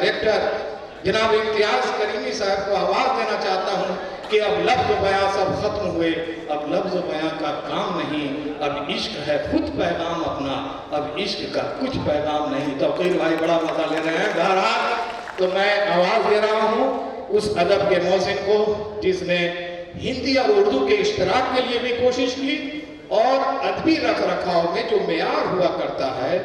Director جناب امتیاز کریمی صاحب کو آواز دینا چاہتا ہوں کہ اب لفظ بیاں سب ختم ہوئے، اب لفظ بیاں کا کام نہیں، اب عشق ہے خود پیغام اپنا، اب عشق کا کچھ پیغام نہیں۔ توقیر بھائی بڑا مزہ لے رہے ہیں بہرحال، تو میں آواز دے رہا ہوں اس ادب کے موزن کو جس نے ہندی اور اردو کے اشتراک کے لیے بھی کوشش کی، اور ادبی رکھ رکھاؤ میں جو معیار ہوا کرتا ہے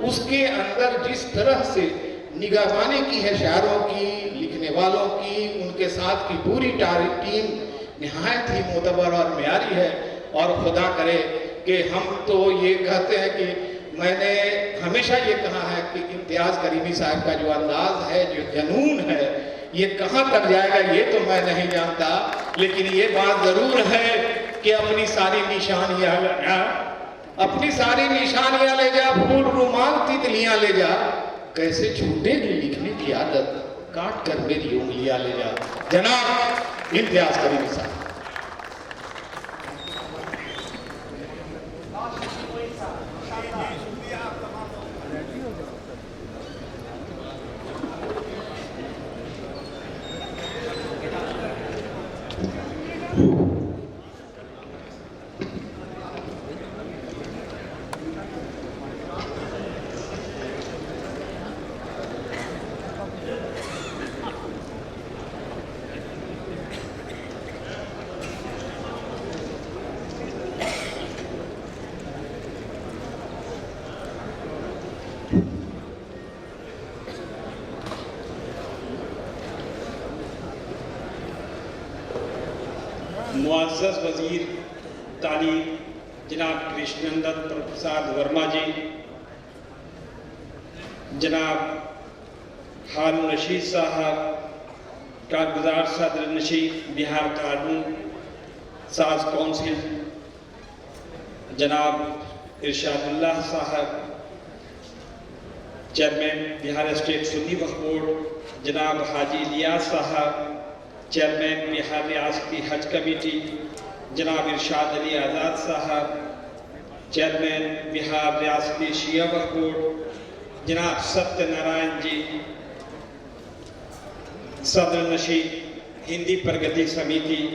اس کے اندر جس طرح سے نگہبانی کی ہے شاعروں کی، لکھنے والوں کی، ان کے ساتھ کی پوری ٹیم نہایت ہی معتبر اور معیاری ہے۔ اور خدا کرے کہ ہم تو یہ کہتے ہیں کہ میں نے ہمیشہ یہ کہا ہے کہ امتیاز کریمی صاحب کا جو انداز ہے، جو جنون ہے، یہ کہاں تک جائے گا یہ تو میں نہیں جانتا، لیکن یہ بات ضرور ہے کہ اپنی ساری نشانیاں لے جا، پھول رومال تتلیاں لے جا، کیسے چھوٹے گی لکھنے کی عادت، کاٹ کر میری انگلیاں لے جا۔ جناب امتیاز کریمی صاحب۔ معزز وزیر تعلیم جناب کرشنندن پرساد ورما جی، جناب ہارون رشید صاحب کارگزار صدر نشین بہار قانون ساز کونسل، جناب ارشاد اللہ صاحب چیئرمین بہار اسٹیٹ سنی وقف بورڈ، جناب حاجی الیاس صاحب چیئرمین بہار ریاستی حج کمیٹی، جناب ارشاد علی آزاد صاحب چیئرمین بہار ریاستی شیعہ وقف بورڈ، جناب ستیہ نارائن جی صدر نشین ہندی پرگتی سمیتی،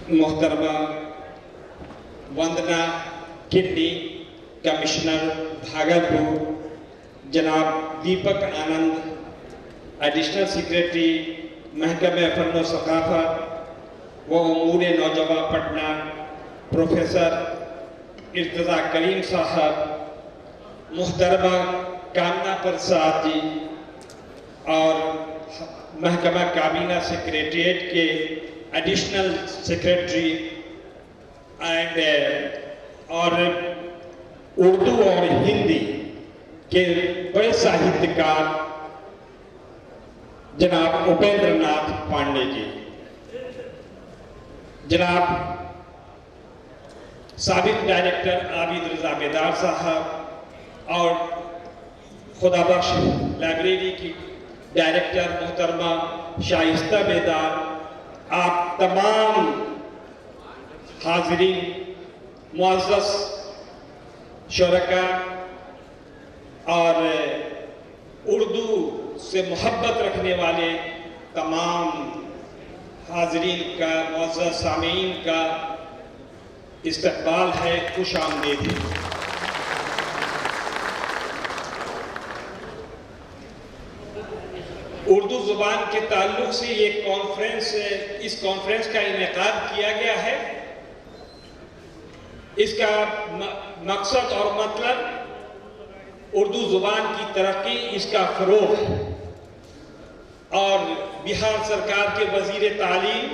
محترمہ وندنا کنڈی کمشنر بھاگلپور، جناب دیپک آنند ایڈیشنل سیکریٹری محکمہ فن و ثقافت و امور نوجوان پٹنہ، پروفیسر ارتضیٰ کریم صاحب، محترمہ کامنا پرساد جی، اور محکمہ کابینہ سیکریٹریٹ کے ایڈیشنل سیکریٹری اور اردو اور ہندی کے بڑے ساہتکار جناب اپیندر ناتھ پانڈے جی، جناب سابق ڈائریکٹر عابد رضا بیدار صاحب، اور خدا بخش لائبریری کی ڈائریکٹر محترمہ شائستہ بیدار، آپ تمام حاضرین، معزز شرکاء اور اردو سے محبت رکھنے والے تمام حاضرین کا، معزز سامعین کا استقبال ہے، خوش آمدید ہے۔ اردو زبان کے تعلق سے یہ کانفرنس، اس کانفرنس کا انعقاد کیا گیا ہے۔ اس کا مقصد اور مطلب اردو زبان کی ترقی، اس کا فروغ، اور بہار سرکار کے وزیر تعلیم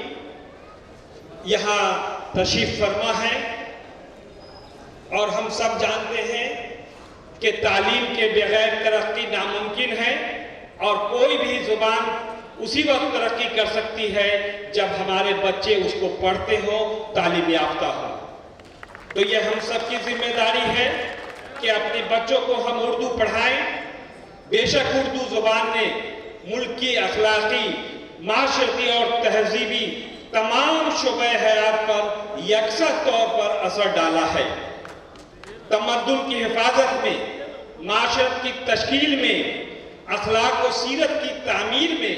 یہاں تشریف فرما ہے، اور ہم سب جانتے ہیں کہ تعلیم کے بغیر ترقی ناممکن ہے، اور کوئی بھی زبان اسی وقت ترقی کر سکتی ہے جب ہمارے بچے اس کو پڑھتے ہوں، تعلیم یافتہ ہوں۔ تو یہ ہم سب کی ذمہ داری ہے کہ اپنے بچوں کو ہم اردو پڑھائیں۔ بے شک اردو زبان نے ملک کی اخلاقی، معاشرتی اور تہذیبی تمام شعبہ حیات پر یکساں طور پر اثر ڈالا ہے۔ تمدن کی حفاظت میں معاشرت کی تشکیل میں، اخلاق و سیرت کی تعمیر میں،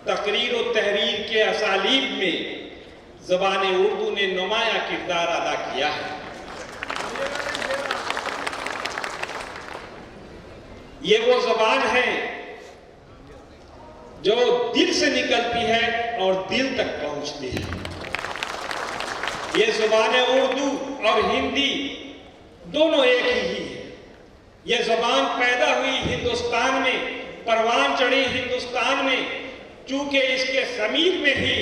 تقریر و تحریر کے اسالیب میں زبان اردو نے نمایاں کردار ادا کیا ہے۔ یہ وہ زبان ہے جو دل سے نکلتی ہے اور دل تک پہنچتی ہے۔ یہ زبان اردو اور ہندی دونوں ایک ہی ہے۔ یہ زبان پیدا ہوئی ہندوستان میں، پروان چڑھی ہندوستان میں، چونکہ اس کے ضمیر میں ہی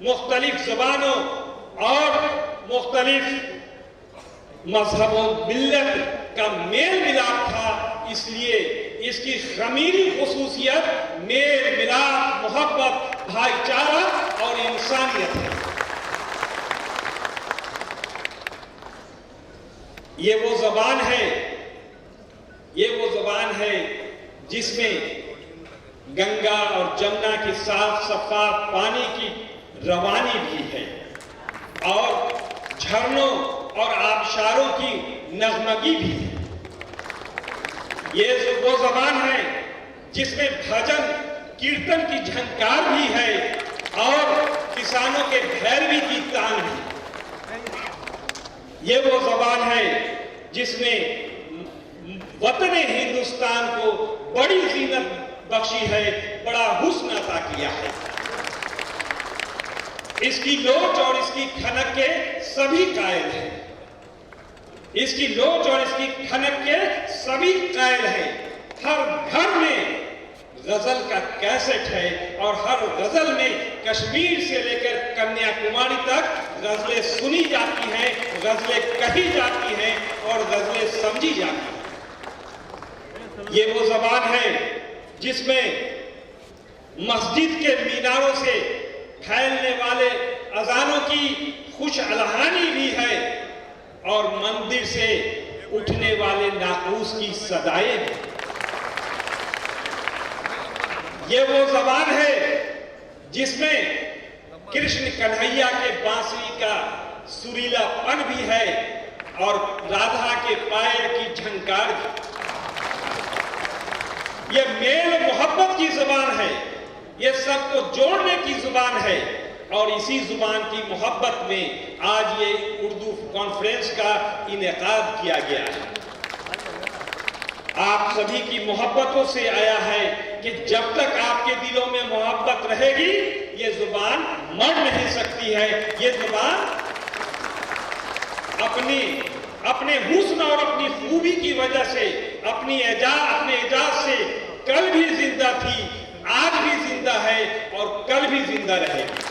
مختلف زبانوں اور مختلف مذہب و ملت کا میل ملاپ تھا، اس لیے اس کی ضمیری خصوصیت میل ملاپ، محبت، بھائی چارہ اور انسانیت ہے۔ یہ وہ زبان ہے جس میں گنگا اور جمنا کی صاف شفاف پانی کی روانی بھی ہے، اور جھرنوں اور آبشاروں کی نغمگی بھی ہے۔ یہ وہ زبان ہے جس میں بھجن کیرتن کی جھنکار بھی ہے اور کسانوں کے بھیروی کی تان بھی۔ یہ وہ زبان ہے جس نے وطن ہندوستان کو بڑی زینت بخشی ہے، بڑا حسن عطا کیا ہے۔ اس کی لوچ اور اس کی کھنک کے سبھی قائل ہیں۔ اس کی لوچ اور اس کی کھنک کے سبھی قائل ہیں۔ ہر گھر میں غزل کا کیسٹ ہے اور ہر غزل میں کشمیر سے لے کر کنیا کماری تک غزلیں سنی جاتی ہیں، غزلیں کہی جاتی ہیں اور غزلیں سمجھی جاتی ہیں۔ یہ وہ زبان ہے جس میں مسجد کے میناروں سے پھیلنے والے اذانوں کی خوش الحانی بھی ہے اور مندر سے اٹھنے والے ناقوس کی صدائیں بھی۔ یہ وہ زبان ہے جس میں کرشن کنہیا کے بانسری کا سریلا پن بھی ہے اور رادھا کے پائر کی جھنکار بھی۔ یہ میل محبت کی زبان ہے، یہ سب کو جوڑنے کی زبان ہے، اور اسی زبان کی محبت میں آج یہ اردو کانفرنس کا انعقاد کیا گیا ہے۔ آپ سبھی کی محبتوں سے آیا ہے کہ جب تک آپ کے دلوں میں محبت رہے گی یہ زبان مر نہیں سکتی ہے۔ یہ زبان اپنے حسن اور اپنی خوبی کی وجہ سے اپنے اعجاز سے کل بھی زندہ تھی، آج بھی زندہ ہے اور کل بھی زندہ رہے گی۔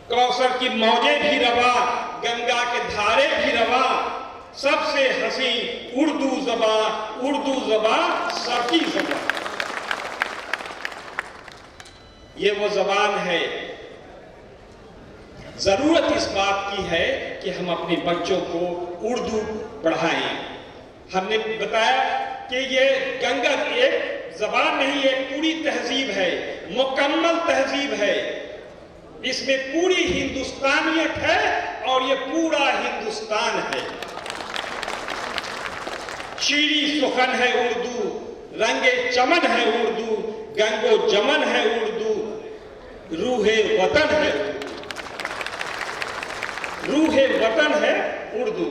کوثر کی موجیں بھی روا، گنگا کے دھارے بھی روا، سب سے حسین اردو زبان سب کی زبان۔ یہ وہ زبان ہے، ضرورت اس بات کی ہے کہ ہم اپنے بچوں کو اردو پڑھائیں۔ ہم نے بتایا کہ یہ گنگا ایک زبان نہیں، ایک پوری تہذیب ہے، مکمل تہذیب ہے۔ اس میں پوری ہندوستانیت ہے اور یہ پورا ہندوستان ہے۔ شیریں سخن ہے اردو، رنگ چمن ہے اردو، گنگ و جمن ہے اردو، روح وطن ہے اردو۔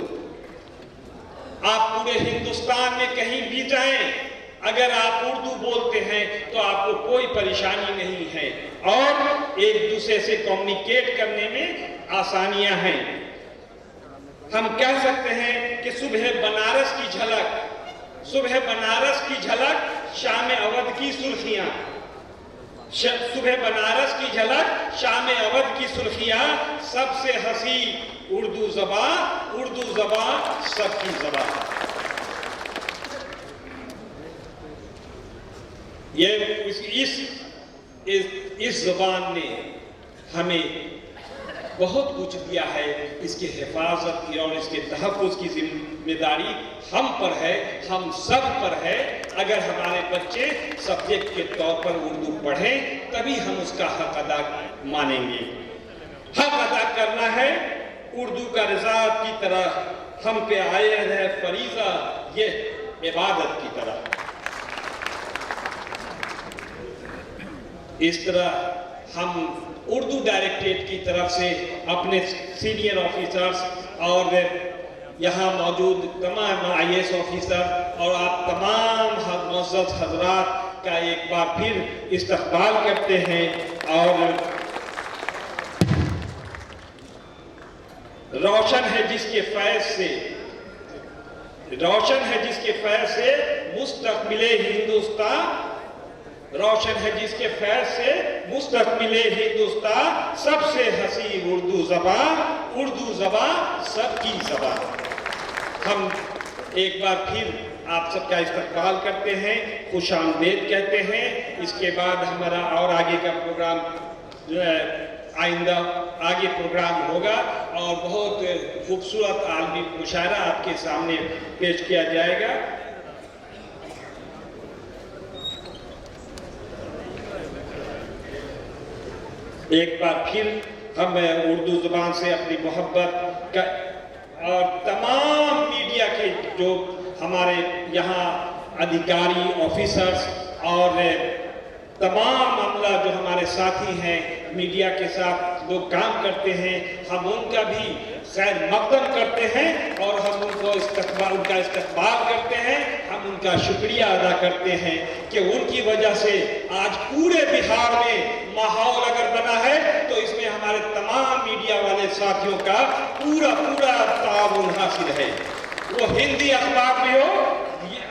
آپ پورے ہندوستان میں کہیں بھی جائیں، اگر آپ اردو بولتے ہیں تو آپ کو کوئی پریشانی نہیں ہے اور ایک دوسرے سے کمیونیکیٹ کرنے میں آسانیاں ہیں۔ ہم کہہ سکتے ہیں کہ صبح بنارس کی جھلک شام اودھ کی سرخیاں، صبح بنارس کی جھلک شام اودھ کی سرخیاں، سب سے حسین اردو زبان سب کی زبان۔ اس زبان نے ہمیں بہت کچھ دیا ہے۔ اس کی حفاظت اور اس کے تحفظ کی ذمہ داری ہم پر ہے، ہم سب پر ہے۔ اگر ہمارے بچے سبجیکٹ کے طور پر اردو پڑھیں تبھی ہم اس کا حق ادا مانیں گے۔ حق ادا کرنا ہے اردو کا رضاعت کی طرح ہم پہ عائد ہے فریضہ یہ عبادت کی طرح۔ اس طرح ہم اردو ڈائریکٹریٹ کی طرف سے اپنے سینئر آفیسرز اور یہاں موجود تمام IAS آفیسر اور آپ تمام معزز حضرات کا ایک بار پھر استقبال کرتے ہیں، اور روشن ہے جس کے فیض سے مستقبل ہندوستان، روشن ہے جس کے فیض سے مستقبل ہندوستان، سب سے حسین اردو زبان سب کی زبان۔ ہم ایک بار پھر آپ سب کا استقبال کرتے ہیں، خوش آمدید کہتے ہیں۔ اس کے بعد ہمارا اور آگے کا پروگرام جو ہے آئندہ آگے پروگرام ہوگا، اور بہت خوبصورت عالمی مشاعرہ آپ کے سامنے پیش کیا جائے گا۔ ایک بار پھر ہم اردو زبان سے اپنی محبت کا، اور تمام میڈیا کے جو ہمارے یہاں ادھیکاری، آفیسرز اور تمام عملہ جو ہمارے ساتھی ہیں، میڈیا کے ساتھ لوگ کام کرتے ہیں، ہم ان کا بھی خیر مقدم کرتے ہیں، اور ہم ان کا استقبال کرتے ہیں، ہم ان کا شکریہ ادا کرتے ہیں کہ ان کی وجہ سے آج پورے بہار میں ماحول اگر بنا ہے تو اس میں ہمارے تمام میڈیا والے ساتھیوں کا پورا تعاون حاصل ہے۔ وہ ہندی اخبار میں ہو،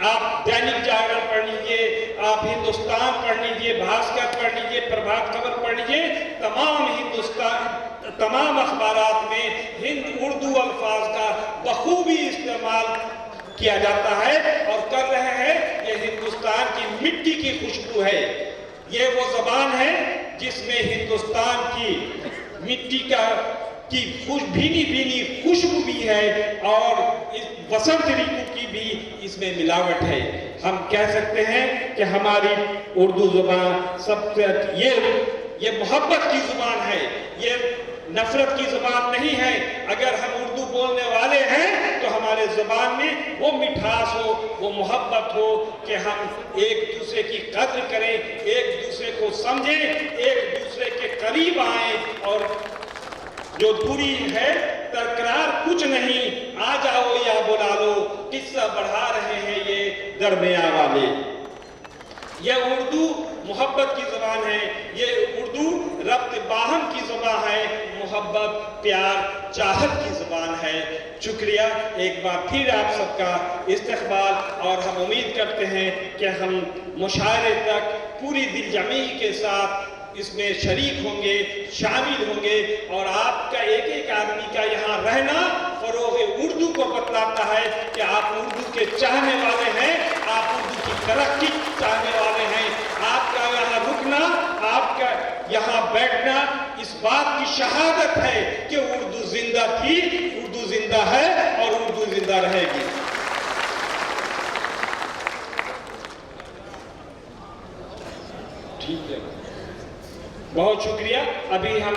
آپ دینک جاگرن پڑھ لیجئے، آپ ہندوستان پڑھ لیجئے، بھاسکر پڑھ لیجئے، پربھات خبر پڑھ لیجئے، تمام اخبارات میں اردو الفاظ کا بخوبی استعمال کیا جاتا ہے اور کر رہے ہیں۔ یہ ہندوستان کی مٹی کی خوشبو ہے، یہ وہ زبان ہے جس میں ہندوستان کی مٹی کی بھینی خوشبو بھی ہے، اور وسنت ریتو کی بھی اس میں ملاوٹ ہے۔ ہم کہہ سکتے ہیں کہ ہماری اردو زبان سب سے یہ محبت کی زبان ہے، یہ نفرت کی زبان نہیں ہے۔ اگر ہم اردو بولنے والے ہیں تو ہمارے زبان میں وہ مٹھاس ہو، وہ محبت ہو کہ ہم ایک دوسرے کی قدر کریں، ایک دوسرے کو سمجھیں، ایک دوسرے کے قریب آئیں، اور جو دوری ہے ترقرار کچھ نہیں، آ جاؤ یا بلا لو، قصہ بڑھا رہے ہیں یہ درمیان والے۔ یہ اردو محبت کی زبان ہے، یہ اردو ربط باہم کی زبان ہے، محبت، پیار، چاہت کی زبان ہے۔ شکریہ ایک بار پھر آپ سب کا استقبال، اور ہم امید کرتے ہیں کہ ہم مشاعرے تک پوری دل جمعی کے ساتھ اس میں شریک ہوں گے، شامل ہوں گے، اور آپ کا ایک آدمی کا یہاں رہنا فروغ اردو کو بتلاتا ہے کہ آپ اردو کے چاہنے والے ہیں، آپ اردو کی ترقی چاہنے والے ہیں۔ آپ کا یہاں رکنا، آپ کا یہاں بیٹھنا اس بات کی شہادت ہے کہ اردو زندہ تھی، اردو زندہ ہے، اور اردو زندہ رہے گی۔ ٹھیک ہے، بہت شکریہ۔ ابھی ہم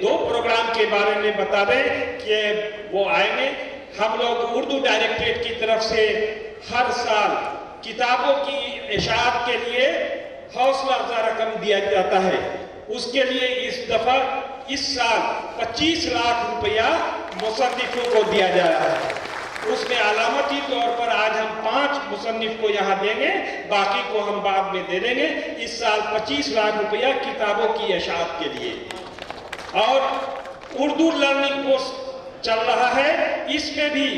دو پروگرام کے بارے میں بتا دیں کہ وہ آئیں گے۔ ہم لوگ اردو ڈائریکٹریٹ کی طرف سے ہر سال کتابوں کی اشاعت کے لیے حوصلہ افزا رقم دیا جاتا ہے۔ اس کے لیے اس سال 25 لاکھ روپیہ مصنفوں کو دیا جا رہا ہے۔ اس میں علامتی طور پر آج ہم 5 مصنف کو یہاں دیں گے، باقی کو ہم بعد میں دے دیں گے۔ اس سال 25 لاکھ روپیہ کتابوں کی اشاعت کے لیے، اور اردو لرننگ کورس چل رہا ہے۔ اس میں بھی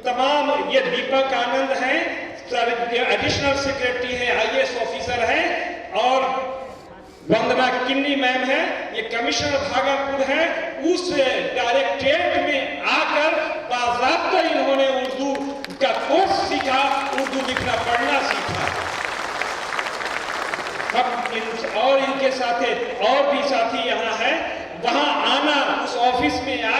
تمام، یہ دیپک آنند ہیں، ایڈیشنل سیکریٹری ہیں، IAS آفیسر ہیں، اور وندنا کنی میم ہے، یہ کمشنر بھاگلپور ہے۔ اس ڈائریکٹریٹ میں آ کر باضابطہ انہوں نے اردو کا کورس سیکھا، اردو لکھنا پڑھنا سیکھا۔ اور ان کے ساتھ اور بھی ساتھی یہاں ہیں، وہاں آنا، اس آفس میں آ